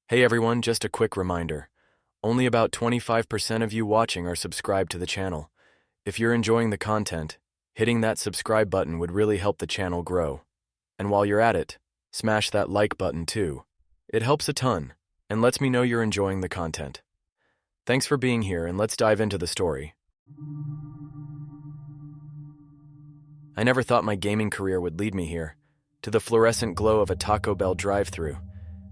Hey everyone, just a quick reminder. Only about 25% of you watching are subscribed to the channel. If you're enjoying the content, hitting that subscribe button would really help the channel grow. And while you're at it, smash that like button too. It helps a ton, and lets me know you're enjoying the content. Thanks for being here, and let's dive into the story. I never thought my gaming career would lead me here, to the fluorescent glow of a Taco Bell drive-thru,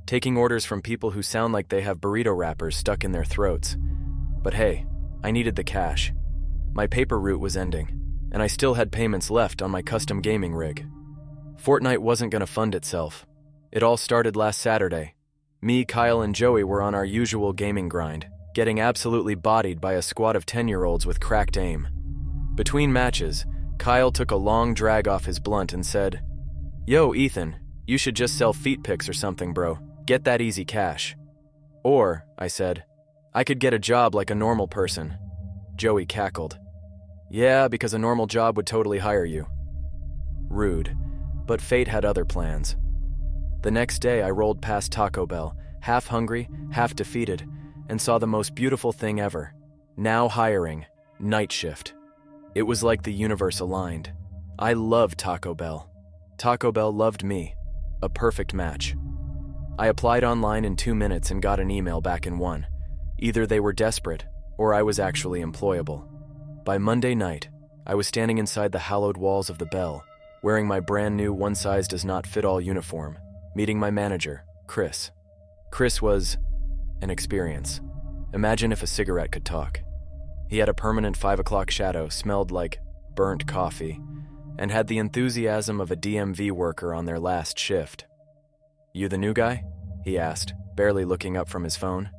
taking orders from people who sound like they have burrito wrappers stuck in their throats. But hey, I needed the cash. My paper route was ending, and I still had payments left on my custom gaming rig. Fortnite wasn't going to fund itself. It all started last Saturday. Me, Kyle, and Joey were on our usual gaming grind, getting absolutely bodied by a squad of 10-year-olds with cracked aim. Between matches, Kyle took a long drag off his blunt and said, "Yo, Ethan, you should just sell feet pics or something, bro. Get that easy cash." "Or," I said, "I could get a job like a normal person." Joey cackled. "Yeah, because a normal job would totally hire you." Rude, but fate had other plans. The next day I rolled past Taco Bell, half hungry, half defeated, and saw the most beautiful thing ever. Now hiring, night shift. It was like the universe aligned. I loved Taco Bell. Taco Bell loved me. A perfect match. I applied online in 2 minutes and got an email back in 1. Either they were desperate, or I was actually employable. By Monday night, I was standing inside the hallowed walls of the Bell, wearing my brand new one-size-does-not-fit-all uniform, meeting my manager, Chris. Chris was an experience. Imagine if a cigarette could talk. He had a permanent 5 o'clock shadow, smelled like burnt coffee, and had the enthusiasm of a DMV worker on their last shift. "You the new guy?" he asked, barely looking up from his phone.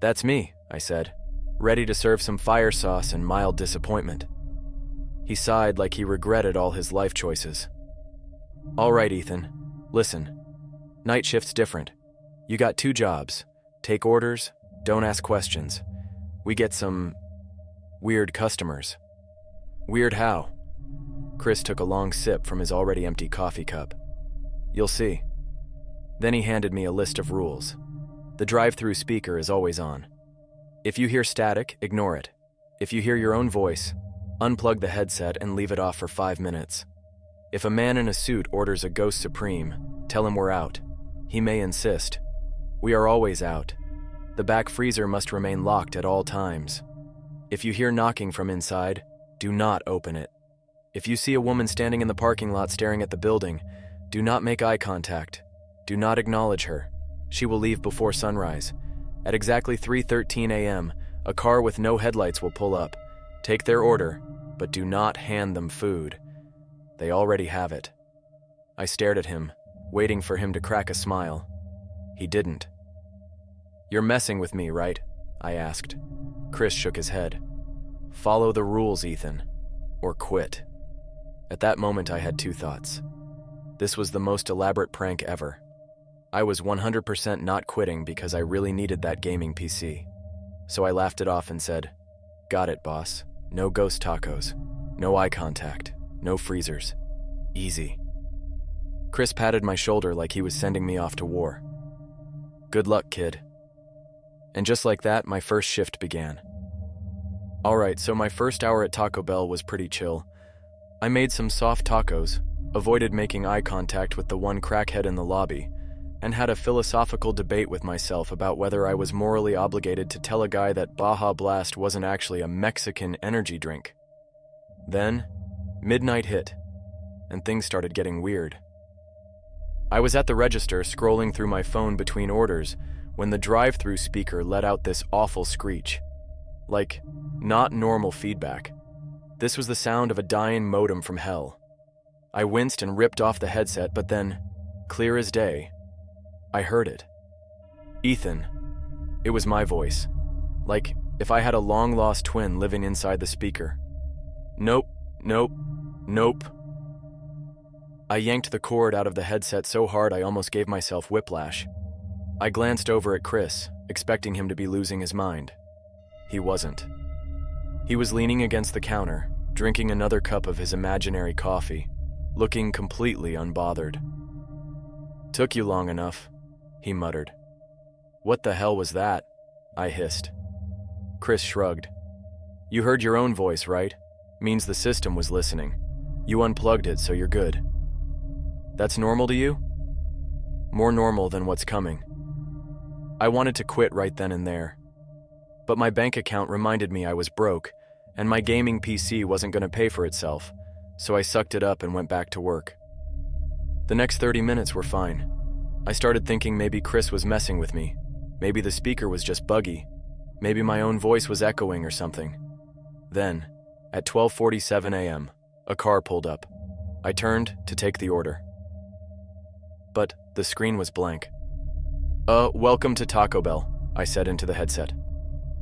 "That's me," I said, ready to serve some fire sauce and mild disappointment. He sighed like he regretted all his life choices. "All right, Ethan. Listen. Night shift's different. You got 2 jobs. Take orders, don't ask questions. We get some weird customers." "Weird how?" Chris took a long sip from his already empty coffee cup. "You'll see." Then he handed me a list of rules. The drive-thru speaker is always on. If you hear static, ignore it. If you hear your own voice, unplug the headset and leave it off for 5 minutes. If a man in a suit orders a Ghost Supreme, tell him we're out. He may insist. We are always out. The back freezer must remain locked at all times. If you hear knocking from inside, do not open it. If you see a woman standing in the parking lot staring at the building, do not make eye contact. Do not acknowledge her. She will leave before sunrise. At exactly 3:13 a.m., a car with no headlights will pull up. Take their order, but do not hand them food. They already have it. I stared at him, waiting for him to crack a smile. He didn't. "You're messing with me, right?" I asked. Chris shook his head. "Follow the rules, Ethan, or quit." At that moment I had 2 thoughts. This was the most elaborate prank ever. I was 100% not quitting because I really needed that gaming PC. So I laughed it off and said, "Got it, boss. No ghost tacos. No eye contact. No freezers. Easy." Chris patted my shoulder like he was sending me off to war. "Good luck, kid." And just like that, my first shift began. Alright, so my first hour at Taco Bell was pretty chill. I made some soft tacos, avoided making eye contact with the one crackhead in the lobby, and had a philosophical debate with myself about whether I was morally obligated to tell a guy that Baja Blast wasn't actually a Mexican energy drink. Then, midnight hit, and things started getting weird. I was at the register scrolling through my phone between orders when the drive-thru speaker let out this awful screech. Like, not normal feedback. This was the sound of a dying modem from hell. I winced and ripped off the headset, but then, clear as day, I heard it. "Ethan." It was my voice. Like if I had a long-lost twin living inside the speaker. "Nope, nope, nope." I yanked the cord out of the headset so hard I almost gave myself whiplash. I glanced over at Chris, expecting him to be losing his mind. He wasn't. He was leaning against the counter, drinking another cup of his imaginary coffee, looking completely unbothered. "Took you long enough," he muttered. What the hell was that? I hissed. Chris shrugged. You heard your own voice, right? Means the system was listening. You unplugged it, so you're good. That's normal to you? More normal than what's coming. I wanted to quit right then and there. But my bank account reminded me I was broke, and my gaming PC wasn't going to pay for itself, so I sucked it up and went back to work. The next 30 minutes were fine. I started thinking maybe Chris was messing with me. Maybe the speaker was just buggy. Maybe my own voice was echoing or something. Then, at 12:47 a.m., a car pulled up. I turned to take the order. But the screen was blank. Welcome to Taco Bell, I said into the headset.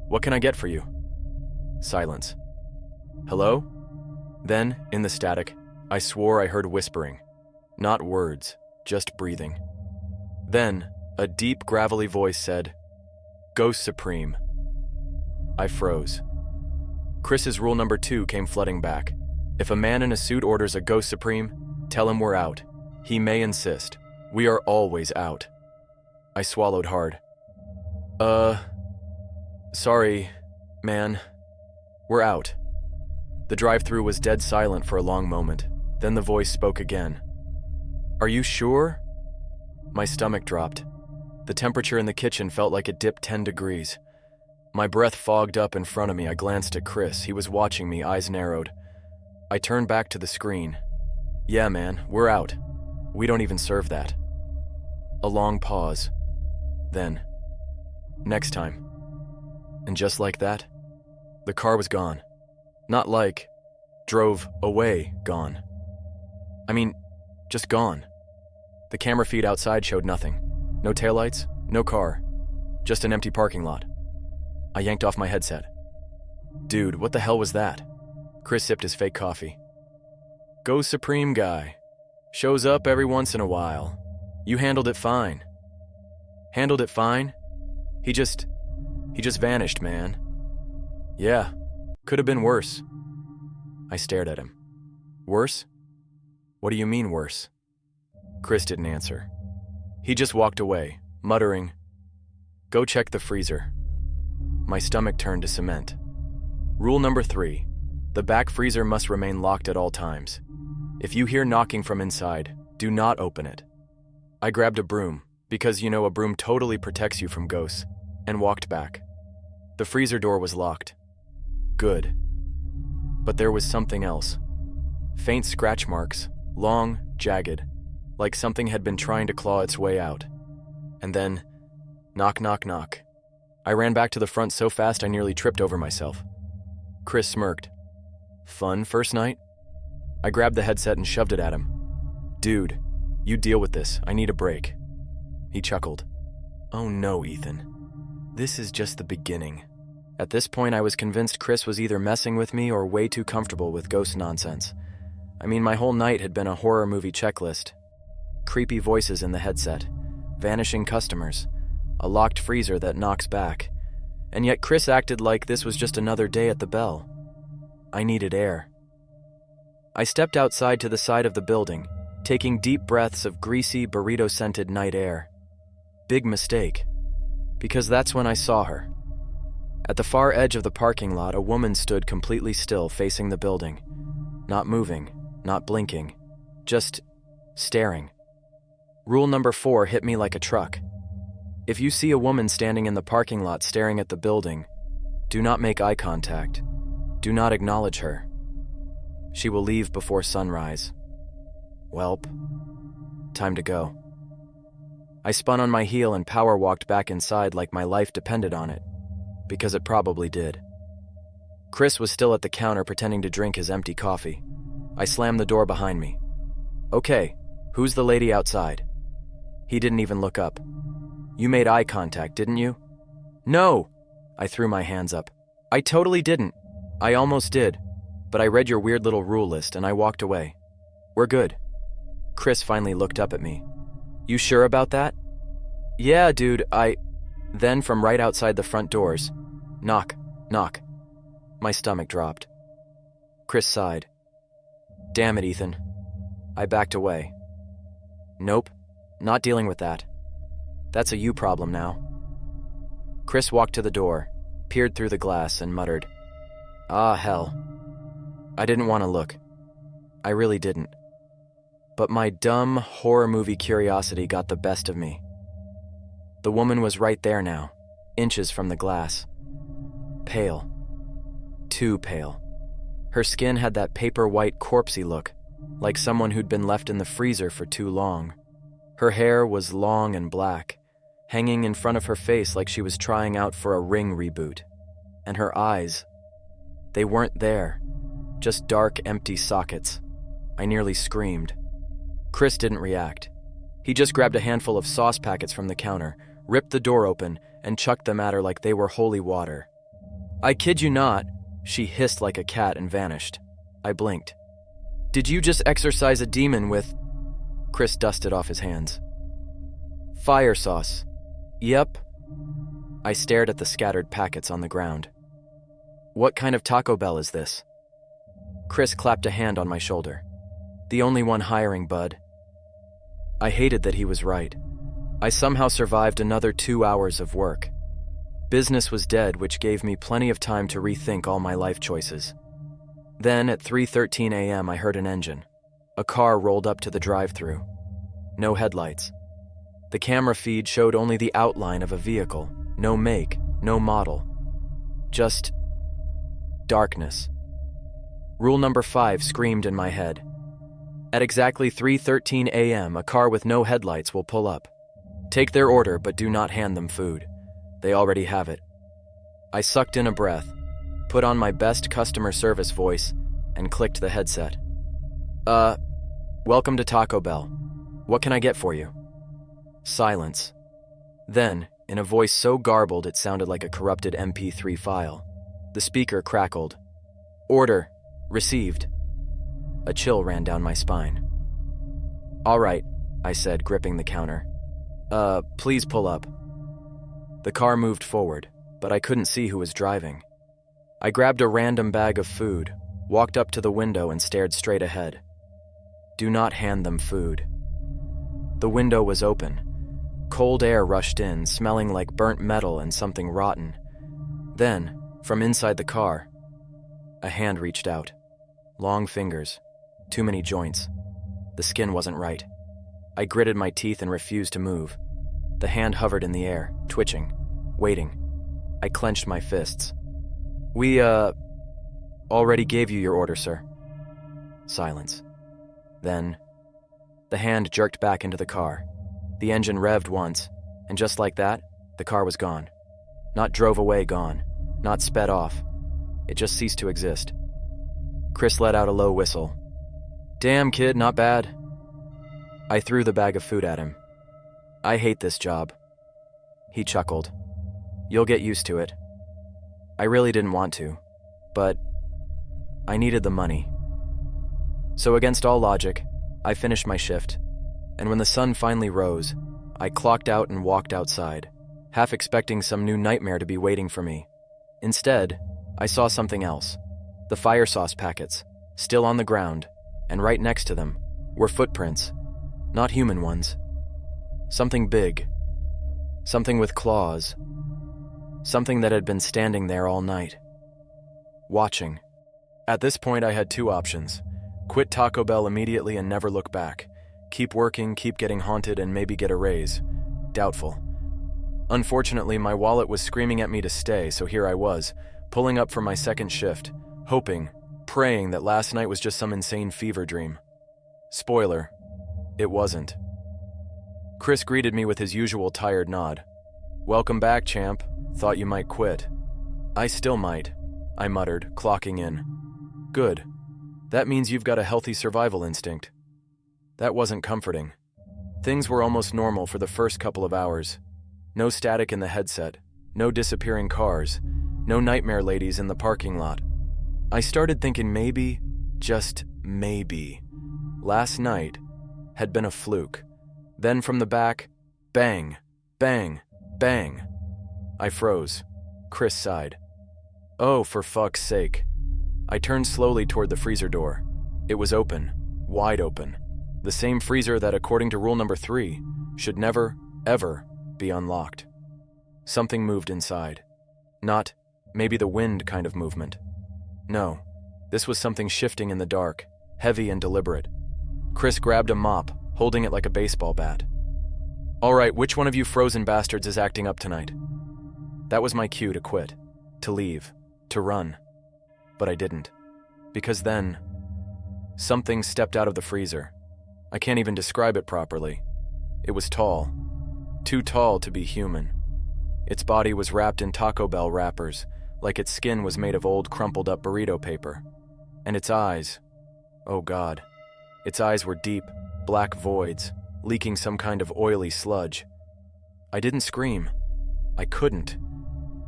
What can I get for you? Silence. Hello? Then, in the static, I swore I heard whispering. Not words, just breathing. Then, a deep, gravelly voice said, Ghost Supreme. I froze. Chris's rule number 2 came flooding back. If a man in a suit orders a Ghost Supreme, tell him we're out. He may insist. We are always out. I swallowed hard. Sorry, man. We're out. The drive-thru was dead silent for a long moment. Then the voice spoke again. Are you sure? My stomach dropped. The temperature in the kitchen felt like it dipped 10 degrees. My breath fogged up in front of me. I glanced at Chris. He was watching me, eyes narrowed. I turned back to the screen. Yeah, man, we're out. We don't even serve that. A long pause. Then, next time. And just like that, the car was gone. Not like, drove away, gone. I mean, just gone. The camera feed outside showed nothing. No taillights, no car. Just an empty parking lot. I yanked off my headset. Dude, what the hell was that? Chris sipped his fake coffee. Ghost Supreme guy. Shows up every once in a while. You handled it fine. Handled it fine? He just vanished, man. Yeah, could have been worse. I stared at him. Worse? What do you mean worse? Chris didn't answer. He just walked away, muttering, Go check the freezer. My stomach turned to cement. Rule number 3. The back freezer must remain locked at all times. If you hear knocking from inside, do not open it. I grabbed a broom, because a broom totally protects you from ghosts, and walked back. The freezer door was locked. Good. But there was something else. Faint scratch marks, long, jagged, like something had been trying to claw its way out. And then, knock, knock, knock. I ran back to the front so fast I nearly tripped over myself. Chris smirked. Fun first night? I grabbed the headset and shoved it at him. Dude, you deal with this. I need a break. He chuckled. Oh no, Ethan. This is just the beginning. At this point, I was convinced Chris was either messing with me or way too comfortable with ghost nonsense. I mean, my whole night had been a horror movie checklist. Creepy voices in the headset, vanishing customers, a locked freezer that knocks back. And yet Chris acted like this was just another day at the Bell. I needed air. I stepped outside to the side of the building, taking deep breaths of greasy, burrito-scented night air. Big mistake, because that's when I saw her. At the far edge of the parking lot, a woman stood completely still facing the building. Not moving, not blinking, just staring. Rule number 4 hit me like a truck. If you see a woman standing in the parking lot staring at the building, do not make eye contact. Do not acknowledge her. She will leave before sunrise. Welp, time to go. I spun on my heel and power walked back inside like my life depended on it, because it probably did. Chris was still at the counter pretending to drink his empty coffee. I slammed the door behind me. Okay, who's the lady outside? He didn't even look up. You made eye contact, didn't you? No! I threw my hands up. I totally didn't. I almost did, but I read your weird little rule list and I walked away. We're good. Chris finally looked up at me. You sure about that? Yeah, dude, Then from right outside the front doors, knock, knock. My stomach dropped. Chris sighed. Damn it, Ethan. I backed away. Nope, not dealing with that. That's a you problem now. Chris walked to the door, peered through the glass, and muttered, "Ah, hell." I didn't want to look. I really didn't. But my dumb horror movie curiosity got the best of me. The woman was right there now, inches from the glass. Pale. Too pale. Her skin had that paper-white corpsey look, like someone who'd been left in the freezer for too long. Her hair was long and black, hanging in front of her face like she was trying out for a Ring reboot. And her eyes, they weren't there, just dark, empty sockets. I nearly screamed. Chris didn't react. He just grabbed a handful of sauce packets from the counter, ripped the door open, and chucked them at her like they were holy water. "I kid you not," she hissed like a cat and vanished. I blinked. "Did you just exorcise a demon with—" Chris dusted off his hands. "Fire sauce. Yep." I stared at the scattered packets on the ground. "What kind of Taco Bell is this?" Chris clapped a hand on my shoulder. "The only one hiring, bud." I hated that he was right. I somehow survived another 2 hours of work. Business was dead, which gave me plenty of time to rethink all my life choices. Then, at 3:13 a.m., I heard an engine. A car rolled up to the drive-thru. No headlights. The camera feed showed only the outline of a vehicle. No make, no model. Just darkness. Rule number 5 screamed in my head. At exactly 3:13 a.m., a car with no headlights will pull up. Take their order, but do not hand them food. They already have it. I sucked in a breath, put on my best customer service voice, and clicked the headset. Welcome to Taco Bell. What can I get for you?" Silence. Then, in a voice so garbled it sounded like a corrupted MP3 file, the speaker crackled. "Order. Received." A chill ran down my spine. "All right," I said, gripping the counter. Please pull up." The car moved forward, but I couldn't see who was driving. I grabbed a random bag of food, walked up to the window, and stared straight ahead. Do not hand them food. The window was open. Cold air rushed in, smelling like burnt metal and something rotten. Then, from inside the car, a hand reached out. Long fingers. Too many joints. The skin wasn't right. I gritted my teeth and refused to move. The hand hovered in the air, twitching, waiting. I clenched my fists. "We, already gave you your order, sir." Silence. Then, the hand jerked back into the car. The engine revved once, and just like that, the car was gone. Not drove away gone, not sped off. It just ceased to exist. Chris let out a low whistle. "Damn, kid, not bad." I threw the bag of food at him. "I hate this job." He chuckled. "You'll get used to it." I really didn't want to, but I needed the money. So against all logic, I finished my shift, and when the sun finally rose, I clocked out and walked outside, half expecting some new nightmare to be waiting for me. Instead, I saw something else. The fire sauce packets, still on the ground, and right next to them were footprints. Not human ones. Something big. Something with claws. Something that had been standing there all night. Watching. At this point, I had 2 options. Quit Taco Bell immediately and never look back. Keep working, keep getting haunted, and maybe get a raise. Doubtful. Unfortunately, my wallet was screaming at me to stay, so here I was, pulling up for my second shift, hoping, praying that last night was just some insane fever dream. Spoiler. It wasn't. Chris greeted me with his usual tired nod. "Welcome back, champ. Thought you might quit." "I still might," I muttered, clocking in. "Good. That means you've got a healthy survival instinct." That wasn't comforting. Things were almost normal for the first couple of hours. No static in the headset, no disappearing cars, no nightmare ladies in the parking lot. I started thinking maybe, just maybe, last night had been a fluke. Then from the back, bang, bang, bang. I froze. Chris sighed. "Oh, for fuck's sake." I turned slowly toward the freezer door. It was open, wide open. The same freezer that, according to rule number 3, should never, ever be unlocked. Something moved inside. Not, maybe the wind kind of movement. No, this was something shifting in the dark, heavy and deliberate. Chris grabbed a mop, holding it like a baseball bat. "All right, which one of you frozen bastards is acting up tonight?" That was my cue to quit, to leave, to run. But I didn't. Because then, something stepped out of the freezer. I can't even describe it properly. It was tall. Too tall to be human. Its body was wrapped in Taco Bell wrappers, like its skin was made of old crumpled up burrito paper. And its eyes, oh God, its eyes were deep, black voids, leaking some kind of oily sludge. I didn't scream. I couldn't.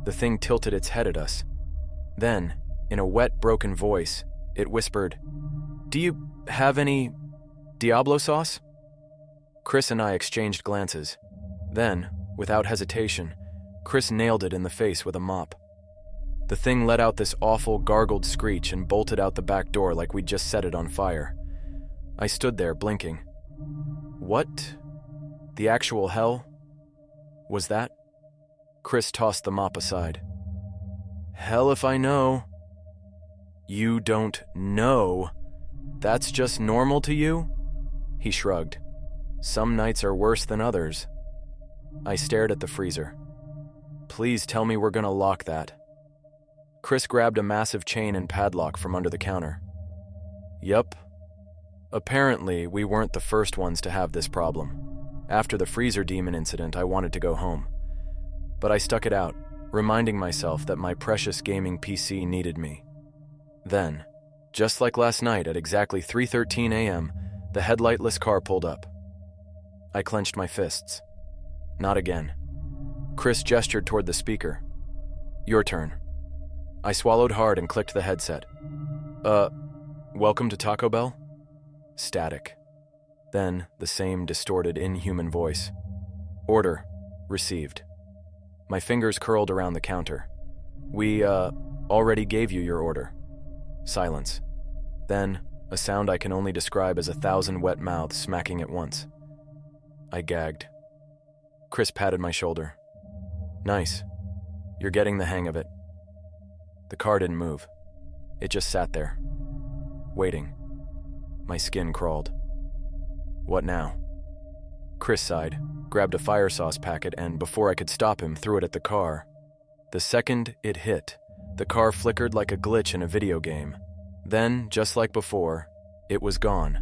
The thing tilted its head at us. Then, in a wet, broken voice, it whispered, "Do you have any Diablo Sauce?" Chris and I exchanged glances. Then, without hesitation, Chris nailed it in the face with a mop. The thing let out this awful, gargled screech and bolted out the back door like we'd just set it on fire. I stood there, blinking. What the actual hell was that? Chris tossed the mop aside. "Hell if I know." "You don't know? That's just normal to you?" He shrugged. "Some nights are worse than others." I stared at the freezer. "Please tell me we're gonna lock that." Chris grabbed a massive chain and padlock from under the counter. Yup. Apparently, we weren't the first ones to have this problem. After the freezer demon incident, I wanted to go home. But I stuck it out, reminding myself that my precious gaming PC needed me. Then, just like last night at exactly 3:13 a.m., the headlightless car pulled up. I clenched my fists. Not again. Chris gestured toward the speaker. "Your turn." I swallowed hard and clicked the headset. Welcome to Taco Bell?" Static. Then, the same distorted, inhuman voice. "Order. Received." My fingers curled around the counter. "We, already gave you your order." Silence. Then, a sound I can only describe as 1,000 wet mouths smacking at once. I gagged. Chris patted my shoulder. "Nice. You're getting the hang of it." The car didn't move. It just sat there, waiting. My skin crawled. What now? Chris sighed, grabbed a fire sauce packet, and before I could stop him, threw it at the car. The second it hit, the car flickered like a glitch in a video game. Then, just like before, it was gone.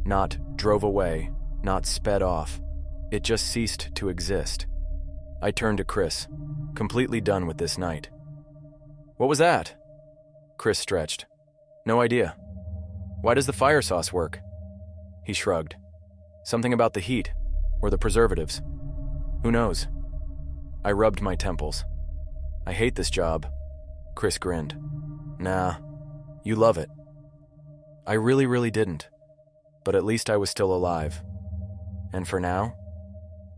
Not drove away, not sped off. It just ceased to exist. I turned to Chris, completely done with this night. "What was that?" Chris stretched. "No idea." "Why does the fire sauce work?" He shrugged. "Something about the heat, or the preservatives. Who knows?" I rubbed my temples. "I hate this job." Chris grinned. "Nah, you love it." I really didn't, but at least I was still alive. And for now,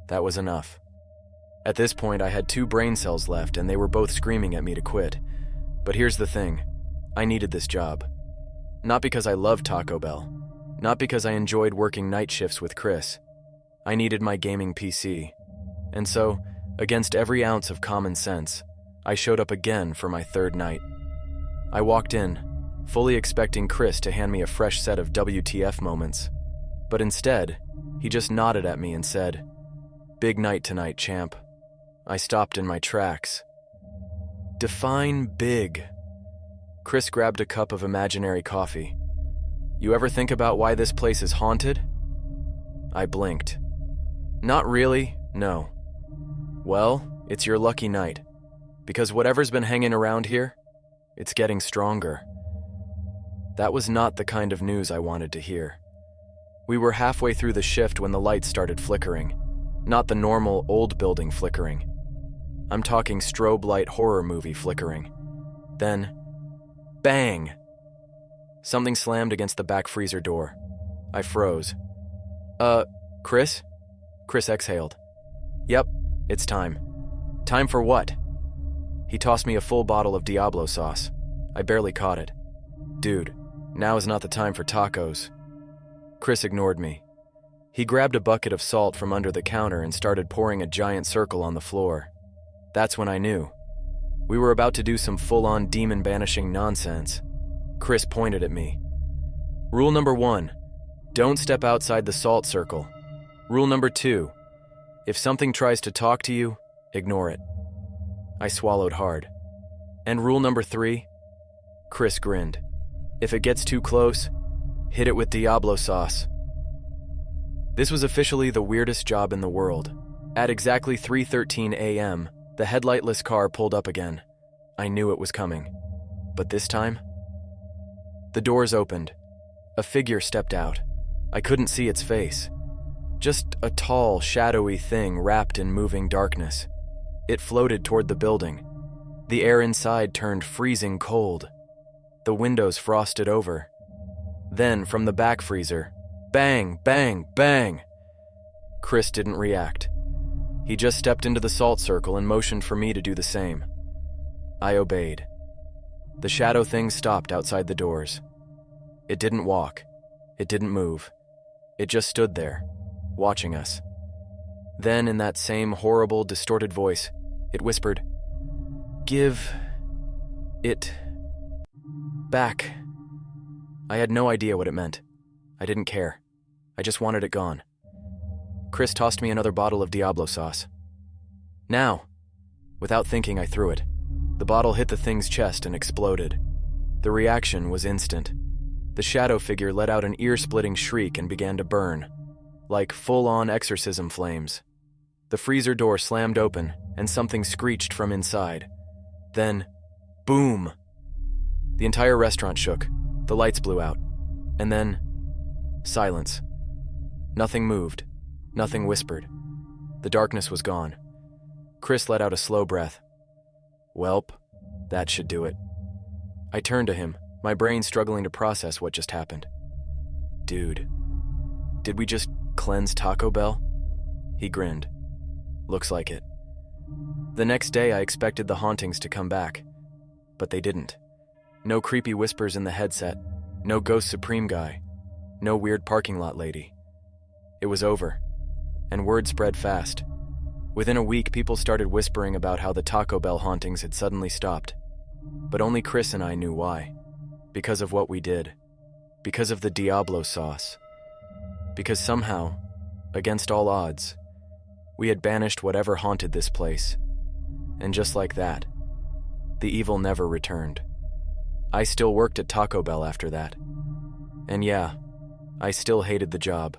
that was enough. At this point, I had 2 brain cells left, and they were both screaming at me to quit. But here's the thing. I needed this job. Not because I loved Taco Bell. Not because I enjoyed working night shifts with Chris. I needed my gaming PC. And so, against every ounce of common sense, I showed up again for my 3rd night. I walked in, fully expecting Chris to hand me a fresh set of WTF moments. But instead, he just nodded at me and said, "Big night tonight, champ." I stopped in my tracks. Define big. Chris grabbed a cup of imaginary coffee. "You ever think about why this place is haunted?" I blinked. "Not really, no." "Well, it's your lucky night. Because whatever's been hanging around here, it's getting stronger." That was not the kind of news I wanted to hear. We were halfway through the shift when the lights started flickering. Not the normal old building flickering. I'm talking strobe light horror movie flickering. Then, bang! Something slammed against the back freezer door. I froze. Chris?" Chris exhaled. "Yep, it's time." "Time for what?" He tossed me a full bottle of Diablo sauce. I barely caught it. "Dude, now is not the time for tacos." Chris ignored me. He grabbed a bucket of salt from under the counter and started pouring a giant circle on the floor. That's when I knew. We were about to do some full-on demon banishing nonsense. Chris pointed at me. Rule number 1, don't step outside the salt circle. Rule number 2, if something tries to talk to you, ignore it. I swallowed hard. And rule number 3? Chris grinned. If it gets too close, hit it with Diablo Sauce. This was officially the weirdest job in the world. At exactly 3:13 a.m., the headlightless car pulled up again. I knew it was coming. But this time? The doors opened. A figure stepped out. I couldn't see its face. Just a tall, shadowy thing wrapped in moving darkness. It floated toward the building. The air inside turned freezing cold. The windows frosted over. Then, from the back freezer, bang, bang, bang! Chris didn't react. He just stepped into the salt circle and motioned for me to do the same. I obeyed. The shadow thing stopped outside the doors. It didn't walk. It didn't move. It just stood there, watching us. Then, in that same horrible, distorted voice, it whispered, "Give it back." I had no idea what it meant. I didn't care. I just wanted it gone. Chris tossed me another bottle of Diablo Sauce. Now! Without thinking, I threw it. The bottle hit the thing's chest and exploded. The reaction was instant. The shadow figure let out an ear-splitting shriek and began to burn, like full-on exorcism flames. The freezer door slammed open, and something screeched from inside. Then, boom! The entire restaurant shook. The lights blew out. And then, silence. Nothing moved. Nothing whispered. The darkness was gone. Chris let out a slow breath. Welp, that should do it. I turned to him, my brain struggling to process what just happened. Dude, did we just cleanse Taco Bell? He grinned. Looks like it. The next day I expected the hauntings to come back, but they didn't. No creepy whispers in the headset, no ghost supreme guy, no weird parking lot lady. It was over, and word spread fast. Within a week, people started whispering about how the Taco Bell hauntings had suddenly stopped. But only Chris and I knew why. Because of what we did. Because of the Diablo Sauce. Because somehow, against all odds, we had banished whatever haunted this place. And just like that, the evil never returned. I still worked at Taco Bell after that. And yeah, I still hated the job.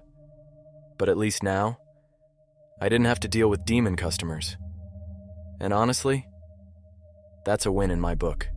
But at least now, I didn't have to deal with demon customers. And honestly, that's a win in my book.